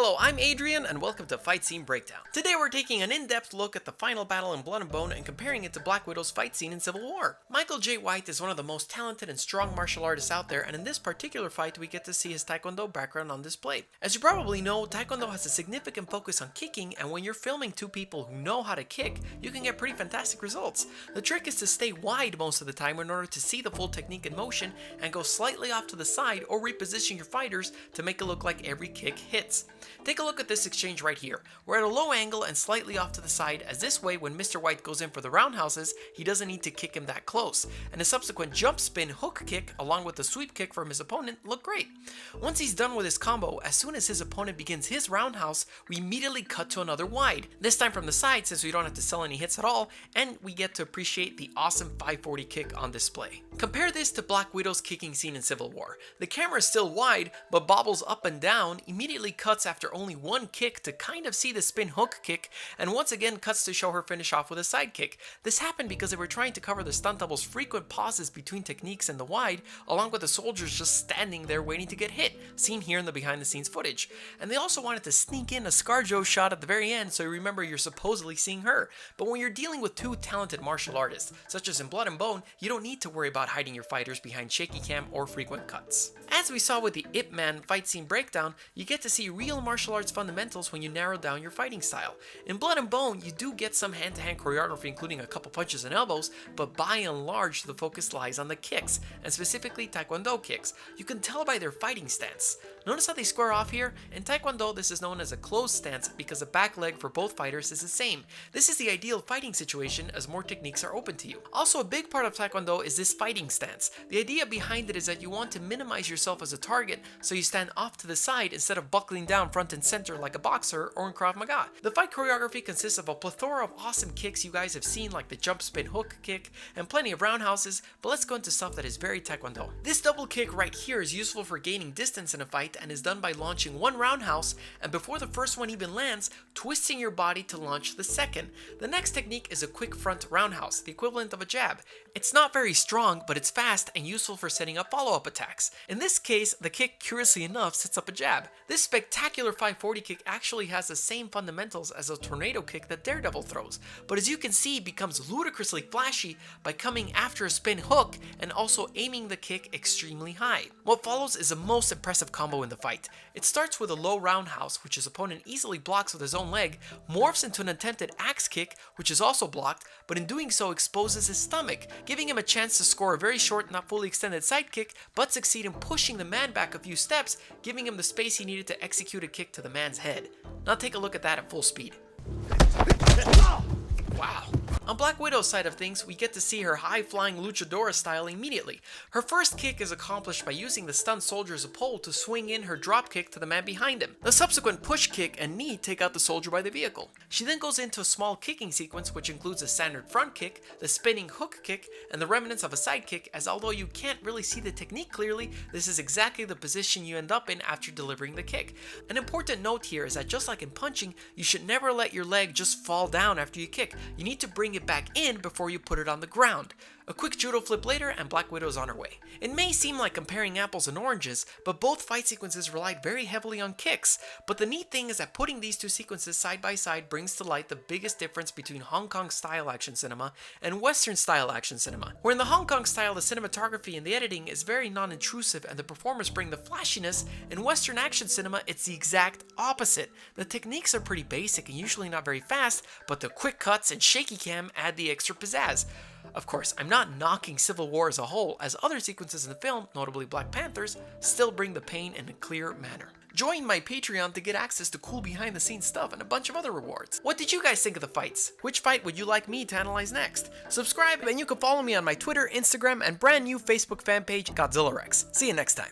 Hello, I'm Adrian, and welcome to Fight Scene Breakdown. Today we're taking an in-depth look at the final battle in Blood and Bone and comparing it to Black Widow's fight scene in Civil War. Michael J. White is one of the most talented and strong martial artists out there, and in this particular fight we get to see his Taekwondo background on display. As you probably know, Taekwondo has a significant focus on kicking, and when you're filming two people who know how to kick, you can get pretty fantastic results. The trick is to stay wide most of the time in order to see the full technique in motion and go slightly off to the side or reposition your fighters to make it look like every kick hits. Take a look at this exchange right here. We're at a low angle and slightly off to the side, as this way when Mr. White goes in for the roundhouses, he doesn't need to kick him that close, and a subsequent jump spin hook kick along with the sweep kick from his opponent look great. Once he's done with his combo, as soon as his opponent begins his roundhouse, we immediately cut to another wide, this time from the side since we don't have to sell any hits at all, and we get to appreciate the awesome 540 kick on display. Compare this to Black Widow's kicking scene in Civil War. The camera is still wide, but bobbles up and down, immediately cuts after only one kick to kind of see the spin hook kick, and once again cuts to show her finish off with a side kick. This happened because they were trying to cover the stunt double's frequent pauses between techniques in the wide, along with the soldiers just standing there waiting to get hit, seen here in the behind the scenes footage. And they also wanted to sneak in a ScarJo shot at the very end so you remember you're supposedly seeing her. But when you're dealing with two talented martial artists, such as in Blood and Bone, you don't need to worry about hiding your fighters behind shaky cam or frequent cuts. As we saw with the Ip Man fight scene breakdown, you get to see real martial arts fundamentals when you narrow down your fighting style. In Blood and Bone, you do get some hand-to-hand choreography including a couple punches and elbows, but by and large the focus lies on the kicks, and specifically Taekwondo kicks. You can tell by their fighting stance. Notice how they square off here? In Taekwondo, this is known as a closed stance because the back leg for both fighters is the same. This is the ideal fighting situation as more techniques are open to you. Also, a big part of Taekwondo is this fighting stance. The idea behind it is that you want to minimize yourself as a target, so you stand off to the side instead of buckling down front and center like a boxer or in Krav Maga. The fight choreography consists of a plethora of awesome kicks you guys have seen, like the jump spin hook kick and plenty of roundhouses, but let's go into stuff that is very Taekwondo. This double kick right here is useful for gaining distance in a fight and is done by launching one roundhouse and before the first one even lands, twisting your body to launch the second. The next technique is a quick front roundhouse, the equivalent of a jab. It's not very strong, but it's fast and useful for setting up follow-up attacks. In this case, the kick, curiously enough, sets up a jab. This spectacular 540 kick actually has the same fundamentals as a tornado kick that Daredevil throws, but as you can see, becomes ludicrously flashy by coming after a spin hook and also aiming the kick extremely high. What follows is a most impressive combo in the fight. It starts with a low roundhouse, which his opponent easily blocks with his own leg, morphs into an attempted axe kick, which is also blocked, but in doing so exposes his stomach, giving him a chance to score a very short, not fully extended side kick, but succeed in pushing the man back a few steps, giving him the space he needed to execute a kick to the man's head. Now take a look at that at full speed. Wow. On Black Widow's side of things, we get to see her high-flying luchadora style immediately. Her first kick is accomplished by using the stunned soldier as a pole to swing in her drop kick to the man behind him. The subsequent push kick and knee take out the soldier by the vehicle. She then goes into a small kicking sequence which includes a standard front kick, the spinning hook kick, and the remnants of a side kick, as although you can't really see the technique clearly, this is exactly the position you end up in after delivering the kick. An important note here is that just like in punching, you should never let your leg just fall down after you kick. You need to bring it back in before you put it on the ground. A quick judo flip later and Black Widow is on her way. It may seem like comparing apples and oranges, but both fight sequences relied very heavily on kicks. But the neat thing is that putting these two sequences side by side brings to light the biggest difference between Hong Kong style action cinema and Western style action cinema. Where in the Hong Kong style, the cinematography and the editing is very non-intrusive and the performers bring the flashiness, in Western action cinema it's the exact opposite. The techniques are pretty basic and usually not very fast, but the quick cuts and shaky cam add the extra pizzazz. Of course, I'm not knocking Civil War as a whole, as other sequences in the film, notably Black Panther's, still bring the pain in a clear manner. Join my Patreon to get access to cool behind the scenes stuff and a bunch of other rewards. What did you guys think of the fights? Which fight would you like me to analyze next? Subscribe and you can follow me on my Twitter, Instagram, and brand new Facebook fan page, Godzillarex. See you next time.